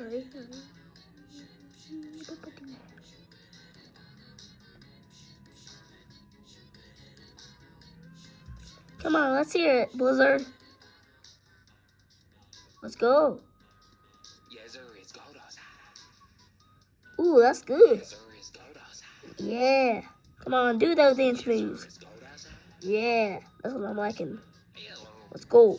Alright. Come on, let's hear it, Blizzard. Let's go. Ooh, that's good. Yeah. Come on, do those dance moves. Yeah, that's what I'm liking. Let's go.